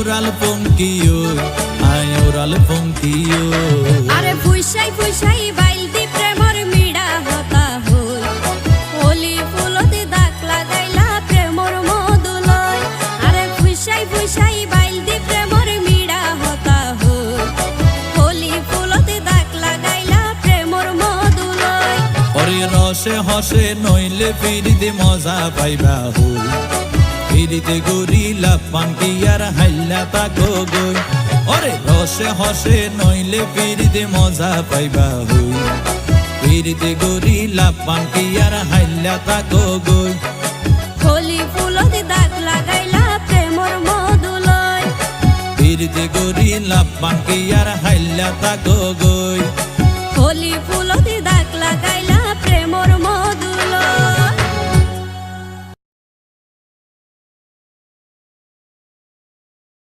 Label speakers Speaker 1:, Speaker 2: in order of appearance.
Speaker 1: Oral পঙ্কিও আয় oral পঙ্কিও
Speaker 2: আরে ফুইসাই ফুইসাই বাইলতি প্রেমর মিড়া হতা হই হোলি ফুলতে দাগ লাগাইলা প্রেমর মধুলয় আরে ফুইসাই ফুইসাই বাইলতি প্রেমর মিড়া হতা হই হোলি ফুলতে দাগ লাগাইলা প্রেমর মধুলয়
Speaker 1: ওরে রসে হসে নইলে ফিরিতে মজা পাইবা হই ফিরিতে গরিলা পান্তি আর হাইলা তাকো গই ওরে রসে হসে নইলে ফিরিতে মজা পাইবা হই ফিরিতে গরিলা পান্তি আর হাইলা তাকো গই
Speaker 2: হোলি ফুলতে দাগ লাগাইলা প্রেমর মধুলয়
Speaker 1: ফিরিতে গরিলা পান্তি আর হাইলা তাকো গই।